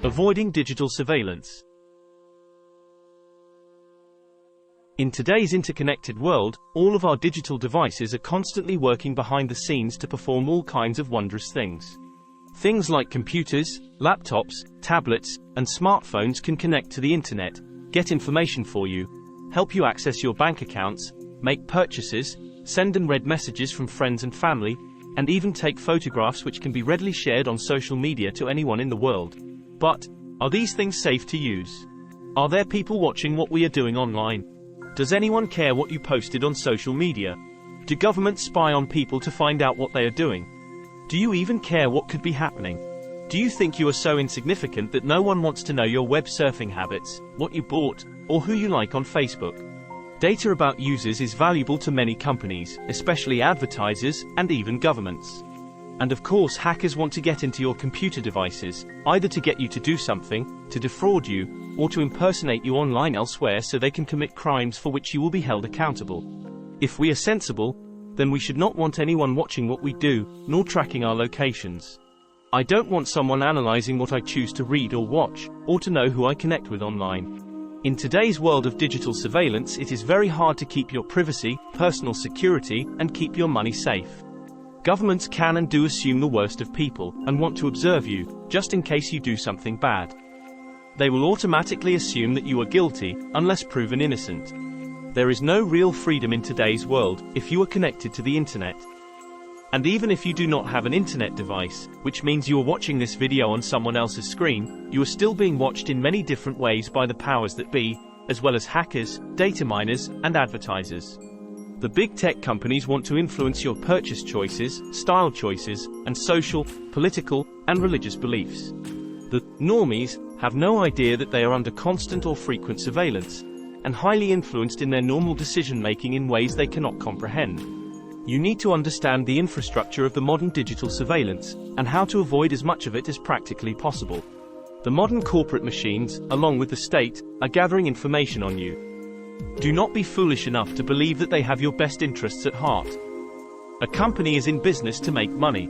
Avoiding digital surveillance. In today's interconnected world, all of our digital devices are constantly working behind the scenes to perform all kinds of wondrous things. Things like computers, laptops, tablets, and smartphones can connect to the internet, get information for you, help you access your bank accounts, make purchases, send and read messages from friends and family, and even take photographs which can be readily shared on social media to anyone in the world. But, are these things safe to use? Are there people watching what we are doing online? Does anyone care what you posted on social media? Do governments spy on people to find out what they are doing? Do you even care what could be happening? Do you think you are so insignificant that no one wants to know your web surfing habits, what you bought, or who you like on Facebook? Data about users is valuable to many companies, especially advertisers, and even governments. And of course, hackers want to get into your computer devices, either to get you to do something, to defraud you, or to impersonate you online elsewhere so they can commit crimes for which you will be held accountable. If we are sensible, then we should not want anyone watching what we do, nor tracking our locations. I don't want someone analyzing what I choose to read or watch, or to know who I connect with online. In today's world of digital surveillance, it is very hard to keep your privacy, personal security, and keep your money safe. Governments can and do assume the worst of people, and want to observe you, just in case you do something bad. They will automatically assume that you are guilty, unless proven innocent. There is no real freedom in today's world, if you are connected to the internet. And even if you do not have an internet device, which means you are watching this video on someone else's screen, you are still being watched in many different ways by the powers that be, as well as hackers, data miners, and advertisers. The big tech companies want to influence your purchase choices, style choices, and social, political, and religious beliefs. The normies have no idea that they are under constant or frequent surveillance, and highly influenced in their normal decision-making in ways they cannot comprehend. You need to understand the infrastructure of the modern digital surveillance, and how to avoid as much of it as practically possible. The modern corporate machines, along with the state, are gathering information on you. Do not be foolish enough to believe that they have your best interests at heart. A company is in business to make money.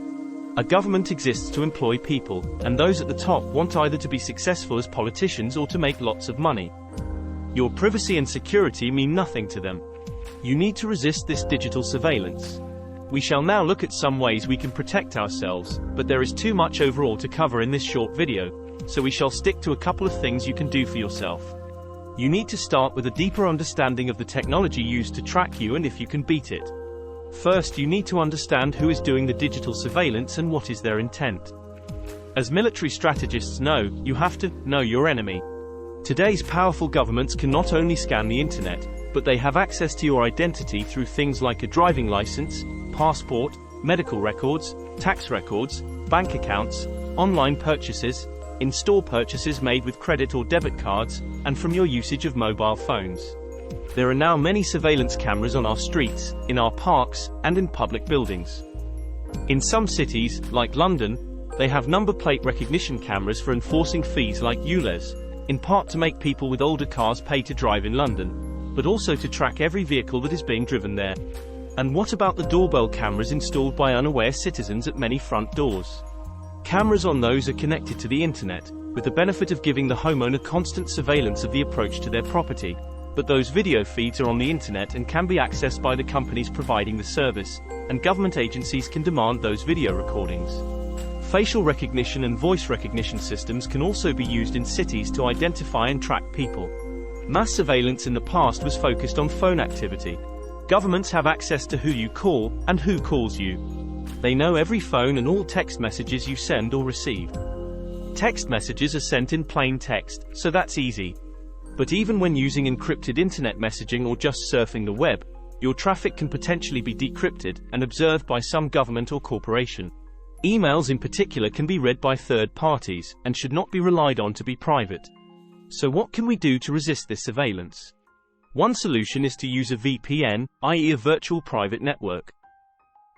A government exists to employ people, and those at the top want either to be successful as politicians or to make lots of money. Your privacy and security mean nothing to them. You need to resist this digital surveillance. We shall now look at some ways we can protect ourselves, but there is too much overall to cover in this short video, so we shall stick to a couple of things you can do for yourself. You need to start with a deeper understanding of the technology used to track you and if you can beat it. First, you need to understand who is doing the digital surveillance and what is their intent. As military strategists know, you have to know your enemy. Today's powerful governments can not only scan the internet, but they have access to your identity through things like a driving license, passport, medical records, tax records, bank accounts, online purchases, in-store purchases made with credit or debit cards, and from your usage of mobile phones. There are now many surveillance cameras on our streets, in our parks, and in public buildings. In some cities, like London, they have number plate recognition cameras for enforcing fees like ULEZ, in part to make people with older cars pay to drive in London, but also to track every vehicle that is being driven there. And what about the doorbell cameras installed by unaware citizens at many front doors? Cameras on those are connected to the internet, with the benefit of giving the homeowner constant surveillance of the approach to their property. But those video feeds are on the internet and can be accessed by the companies providing the service, and government agencies can demand those video recordings. Facial recognition and voice recognition systems can also be used in cities to identify and track people. Mass surveillance in the past was focused on phone activity. Governments have access to who you call, and who calls you. They know every phone and all text messages you send or receive. Text messages are sent in plain text, so that's easy. But even when using encrypted internet messaging or just surfing the web, your traffic can potentially be decrypted and observed by some government or corporation. Emails in particular can be read by third parties, and should not be relied on to be private. So what can we do to resist this surveillance? One solution is to use a VPN, i.e. a virtual private network.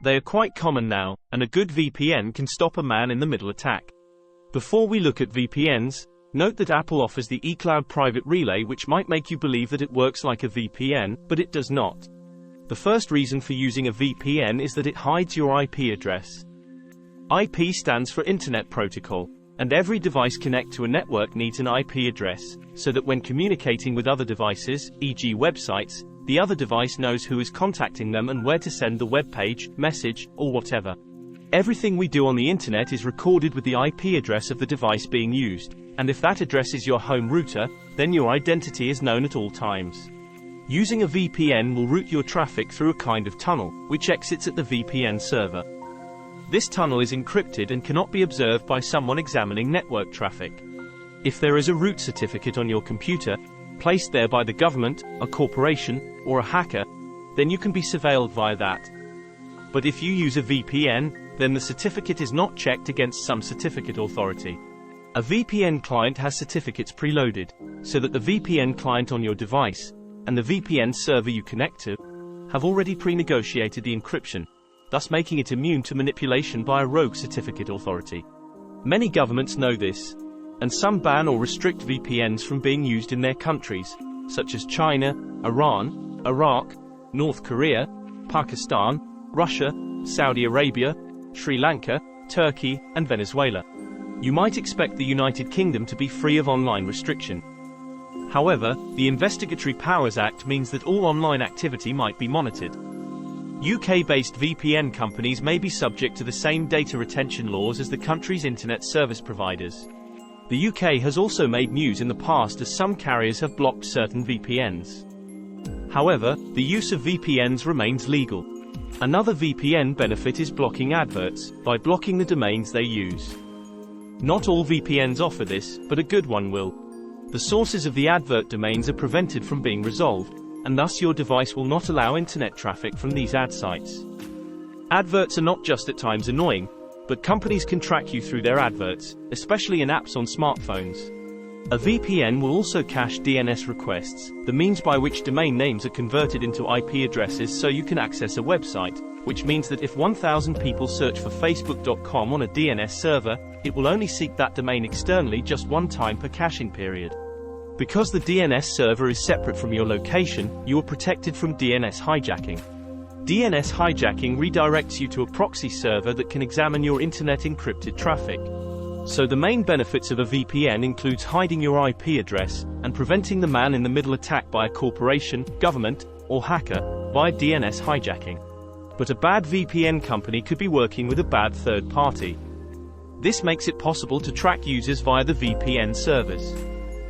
They are quite common now, and a good VPN can stop a man-in-the-middle attack. Before we look at VPNs, note that Apple offers the eCloud Private Relay, which might make you believe that it works like a VPN, but it does not. The first reason for using a VPN is that it hides your IP address. IP stands for Internet Protocol, And every device connect to a network needs an IP address, so that when communicating with other devices, e.g. websites, the other device knows who is contacting them and where to send the web page, message, or whatever. Everything we do on the internet is recorded with the IP address of the device being used, and if that address is your home router, then your identity is known at all times. Using a VPN will route your traffic through a kind of tunnel, which exits at the VPN server. This tunnel is encrypted and cannot be observed by someone examining network traffic. If there is a root certificate on your computer, placed there by the government, a corporation, or a hacker, then you can be surveilled via that. But if you use a VPN, then the certificate is not checked against some certificate authority. A VPN client has certificates preloaded, so that the VPN client on your device, and the VPN server you connect to, have already pre-negotiated the encryption, thus making it immune to manipulation by a rogue certificate authority. Many governments know this, and some ban or restrict VPNs from being used in their countries, such as China, Iran, Iraq, North Korea, Pakistan, Russia, Saudi Arabia, Sri Lanka, Turkey, and Venezuela. You might expect the United Kingdom to be free of online restriction. However, the Investigatory Powers Act means that all online activity might be monitored. UK-based VPN companies may be subject to the same data retention laws as the country's internet service providers. The UK has also made news in the past as some carriers have blocked certain VPNs. However, the use of VPNs remains legal. Another VPN benefit is blocking adverts, by blocking the domains they use. Not all VPNs offer this, but a good one will. The sources of the advert domains are prevented from being resolved, and thus your device will not allow internet traffic from these ad sites. Adverts are not just at times annoying, but companies can track you through their adverts, especially in apps on smartphones. A VPN will also cache DNS requests, the means by which domain names are converted into IP addresses so you can access a website, which means that if 1,000 people search for facebook.com on a DNS server, it will only seek that domain externally just one time per caching period. Because the DNS server is separate from your location, you are protected from DNS hijacking. DNS hijacking redirects you to a proxy server that can examine your internet encrypted traffic. So the main benefits of a VPN includes hiding your IP address, and preventing the man-in-the-middle attack by a corporation, government, or hacker, via DNS hijacking. But a bad VPN company could be working with a bad third party. This makes it possible to track users via the VPN servers.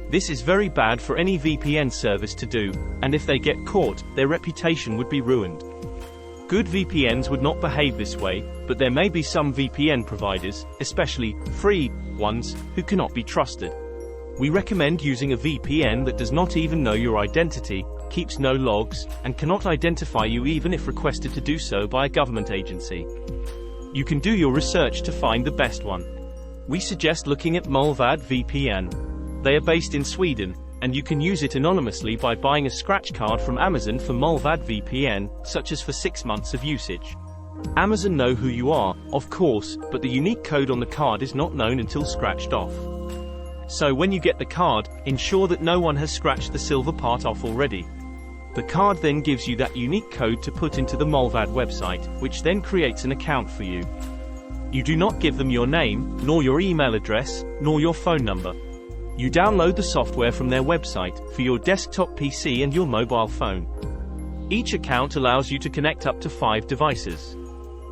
This is very bad for any VPN service to do, and if they get caught, their reputation would be ruined. Good VPNs would not behave this way, but there may be some VPN providers, especially free ones, who cannot be trusted. We recommend using a VPN that does not even know your identity, keeps no logs, and cannot identify you even if requested to do so by a government agency. You can do your research to find the best one. We suggest looking at Mullvad VPN. They are based in Sweden, and you can use it anonymously by buying a scratch card from Amazon for Mullvad VPN, such as for 6 months of usage. Amazon know who you are, of course, but the unique code on the card is not known until scratched off. So when you get the card, ensure that no one has scratched the silver part off already. The card then gives you that unique code to put into the Mullvad website, which then creates an account for you. You do not give them your name, nor your email address, nor your phone number. You download the software from their website, for your desktop PC and your mobile phone. Each account allows you to connect up to 5 devices.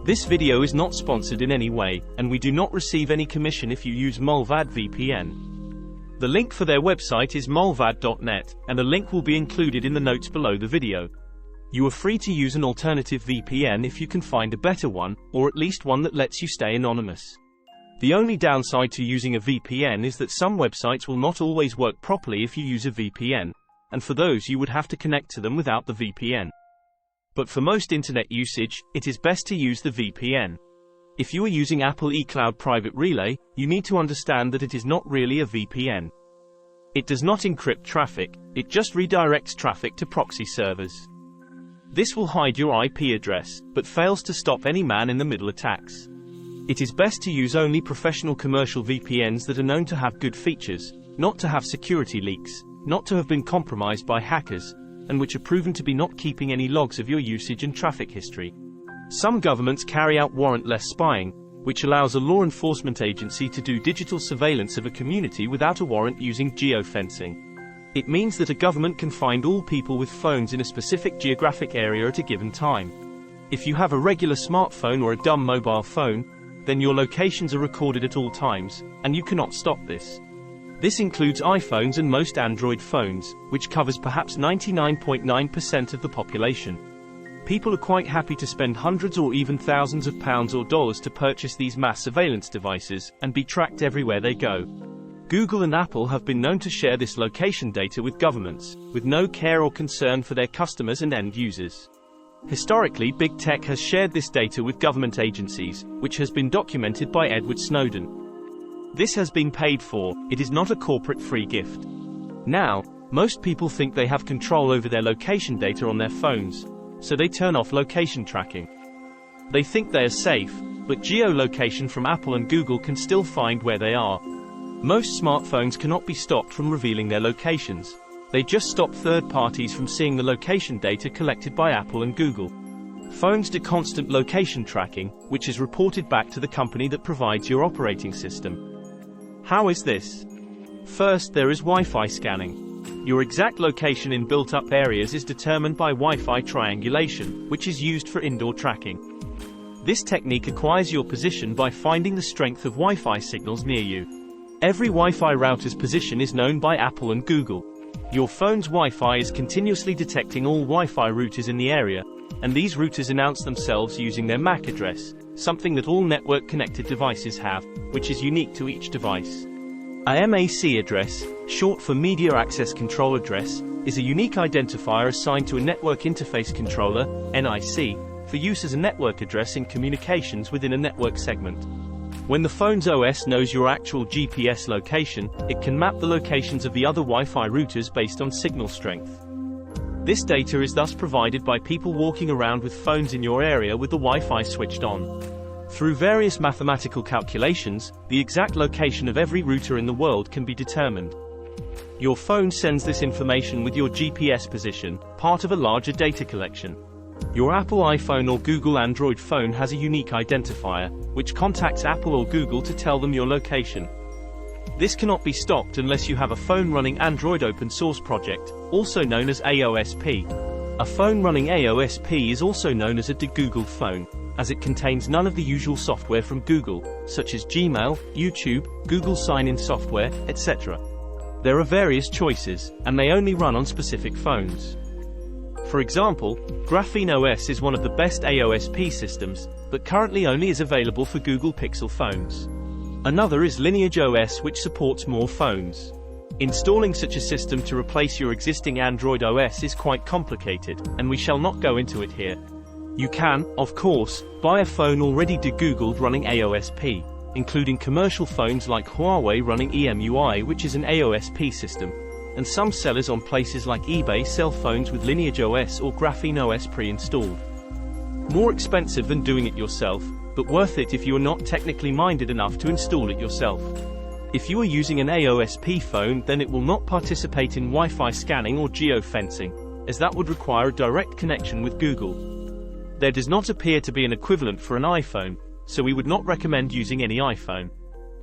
This video is not sponsored in any way, and we do not receive any commission if you use Mullvad VPN. The link for their website is mullvad.net, and a link will be included in the notes below the video. You are free to use an alternative VPN if you can find a better one, or at least one that lets you stay anonymous. The only downside to using a VPN is that some websites will not always work properly if you use a VPN, and for those you would have to connect to them without the VPN. But for most internet usage, it is best to use the VPN. If you are using Apple eCloud Private Relay, you need to understand that it is not really a VPN. It does not encrypt traffic, it just redirects traffic to proxy servers. This will hide your IP address, but fails to stop any man-in-the-middle attacks. It is best to use only professional commercial VPNs that are known to have good features, not to have security leaks, not to have been compromised by hackers, and which are proven to be not keeping any logs of your usage and traffic history. Some governments carry out warrantless spying, which allows a law enforcement agency to do digital surveillance of a community without a warrant using geo-fencing. It means that a government can find all people with phones in a specific geographic area at a given time. If you have a regular smartphone or a dumb mobile phone, then your locations are recorded at all times, and you cannot stop this. This includes iPhones and most Android phones, which covers perhaps 99.9% of the population. People are quite happy to spend hundreds or even thousands of pounds or dollars to purchase these mass surveillance devices, and be tracked everywhere they go. Google and Apple have been known to share this location data with governments, with no care or concern for their customers and end users. Historically, big tech has shared this data with government agencies, which has been documented by Edward Snowden. This has been paid for, it is not a corporate free gift. Now, most people think they have control over their location data on their phones, so they turn off location tracking. They think they are safe, but geolocation from Apple and Google can still find where they are. Most smartphones cannot be stopped from revealing their locations. They just stop third parties from seeing the location data collected by Apple and Google. Phones do constant location tracking, which is reported back to the company that provides your operating system. How is this? First, there is Wi-Fi scanning. Your exact location in built-up areas is determined by Wi-Fi triangulation, which is used for indoor tracking. This technique acquires your position by finding the strength of Wi-Fi signals near you. Every Wi-Fi router's position is known by Apple and Google. Your phone's Wi-Fi is continuously detecting all Wi-Fi routers in the area, and these routers announce themselves using their MAC address, something that all network-connected devices have, which is unique to each device. A MAC address, short for Media Access Control Address, is a unique identifier assigned to a Network Interface Controller, NIC, for use as a network address in communications within a network segment. When the phone's OS knows your actual GPS location, it can map the locations of the other Wi-Fi routers based on signal strength. This data is thus provided by people walking around with phones in your area with the Wi-Fi switched on. Through various mathematical calculations, the exact location of every router in the world can be determined. Your phone sends this information with your GPS position, part of a larger data collection. Your Apple iPhone or Google Android phone has a unique identifier, which contacts Apple or Google to tell them your location. This cannot be stopped unless you have a phone running Android open source project, also known as AOSP. A phone running AOSP is also known as a de-Googled phone, as it contains none of the usual software from Google, such as Gmail, YouTube, Google sign-in software, etc. There are various choices, and they only run on specific phones. For example, Graphene OS is one of the best AOSP systems, but currently only is available for Google Pixel phones. Another is Lineage OS, which supports more phones. Installing such a system to replace your existing Android OS is quite complicated, and we shall not go into it here. You can, of course, buy a phone already de-Googled running AOSP, including commercial phones like Huawei running EMUI, which is an AOSP system. And some sellers on places like eBay sell phones with Lineage OS or Graphene OS pre-installed. More expensive than doing it yourself, but worth it if you are not technically minded enough to install it yourself. If you are using an AOSP phone, then it will not participate in Wi-Fi scanning or geo-fencing, as that would require a direct connection with Google. There does not appear to be an equivalent for an iPhone, so we would not recommend using any iPhone.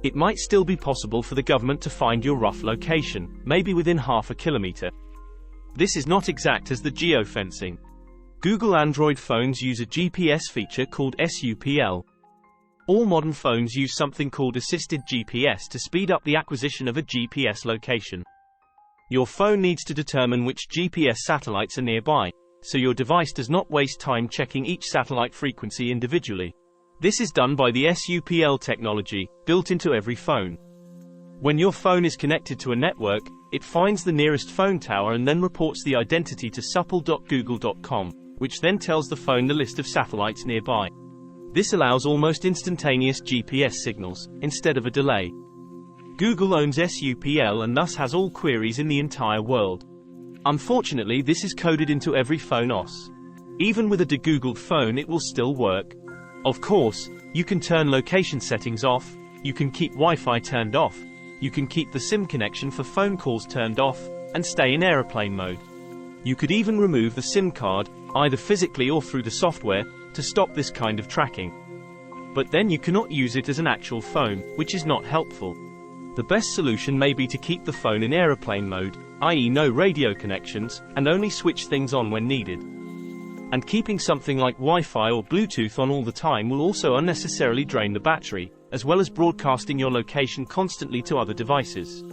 It might still be possible for the government to find your rough location, maybe within half a kilometer. This is not exact as the geo-fencing. Google Android phones use a GPS feature called SUPL. All modern phones use something called assisted GPS to speed up the acquisition of a GPS location. Your phone needs to determine which GPS satellites are nearby, so your device does not waste time checking each satellite frequency individually. This is done by the SUPL technology, built into every phone. When your phone is connected to a network, it finds the nearest phone tower and then reports the identity to supl.google.com, which then tells the phone the list of satellites nearby. This allows almost instantaneous GPS signals, instead of a delay. Google owns SUPL and thus has all queries in the entire world. Unfortunately, this is coded into every phone OS. Even with a de-Googled phone, it will still work. Of course, you can turn location settings off, you can keep Wi-Fi turned off, you can keep the SIM connection for phone calls turned off, and stay in airplane mode. You could even remove the SIM card, either physically or through the software, to stop this kind of tracking. But then you cannot use it as an actual phone, which is not helpful. The best solution may be to keep the phone in airplane mode, i.e. no radio connections, and only switch things on when needed. And keeping something like Wi-Fi or Bluetooth on all the time will also unnecessarily drain the battery, as well as broadcasting your location constantly to other devices.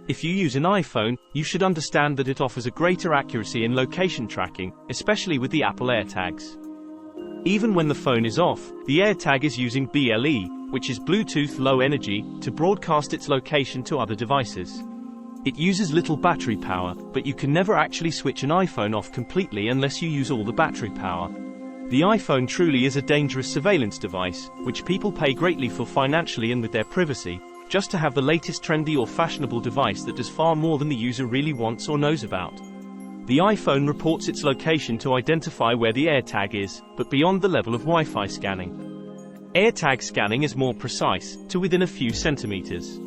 If you use an iPhone, you should understand that it offers a greater accuracy in location tracking, especially with the Apple AirTags. Even when the phone is off, the AirTag is using BLE, which is Bluetooth Low Energy, to broadcast its location to other devices. It uses little battery power, but you can never actually switch an iPhone off completely unless you use all the battery power. The iPhone truly is a dangerous surveillance device, which people pay greatly for financially and with their privacy, just to have the latest trendy or fashionable device that does far more than the user really wants or knows about. The iPhone reports its location to identify where the AirTag is, but beyond the level of Wi-Fi scanning. AirTag scanning is more precise, to within a few centimeters.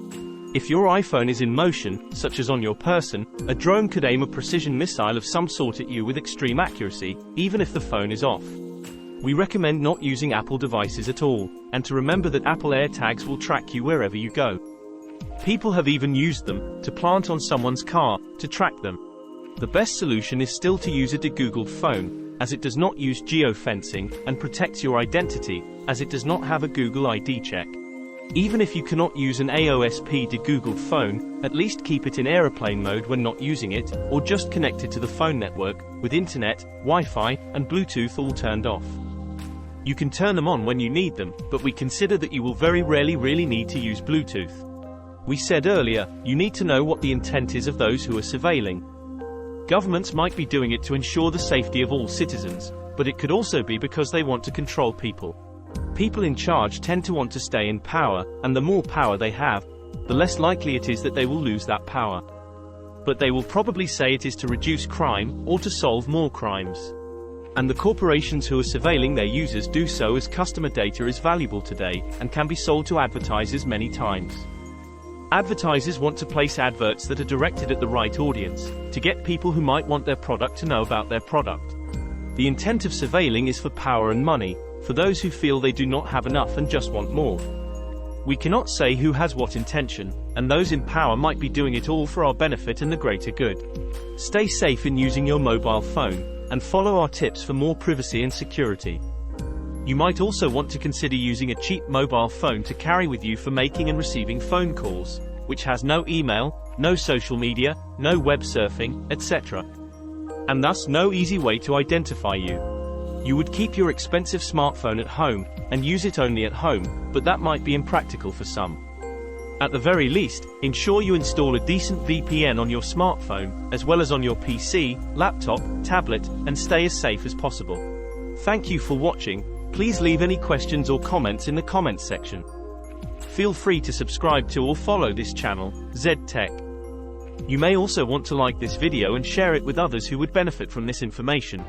If your iPhone is in motion, such as on your person, a drone could aim a precision missile of some sort at you with extreme accuracy, even if the phone is off. We recommend not using Apple devices at all, and to remember that Apple AirTags will track you wherever you go. People have even used them to plant on someone's car to track them. The best solution is still to use a de-Googled phone, as it does not use geo-fencing and protects your identity, as it does not have a Google ID check. Even if you cannot use an AOSP de-Googled phone, at least keep it in airplane mode when not using it, or just connect it to the phone network, with internet, Wi-Fi, and Bluetooth all turned off. You can turn them on when you need them, but we consider that you will very rarely really need to use Bluetooth. We said earlier, you need to know what the intent is of those who are surveilling. Governments might be doing it to ensure the safety of all citizens, but it could also be because they want to control people. People in charge tend to want to stay in power, and the more power they have, the less likely it is that they will lose that power. But they will probably say it is to reduce crime, or to solve more crimes. And the corporations who are surveilling their users do so as customer data is valuable today, and can be sold to advertisers many times. Advertisers want to place adverts that are directed at the right audience, to get people who might want their product to know about their product. The intent of surveilling is for power and money, for those who feel they do not have enough and just want more. We cannot say who has what intention, and those in power might be doing it all for our benefit and the greater good. Stay safe in using your mobile phone, and follow our tips for more privacy and security. You might also want to consider using a cheap mobile phone to carry with you for making and receiving phone calls, which has no email, no social media, no web surfing, etc. And thus no easy way to identify you. You would keep your expensive smartphone at home, and use it only at home, but that might be impractical for some. At the very least, ensure you install a decent VPN on your smartphone, as well as on your PC, laptop, tablet, and stay as safe as possible. Thank you for watching. Please leave any questions or comments in the comments section. Feel free to subscribe to or follow this channel, ZTek. You may also want to like this video and share it with others who would benefit from this information.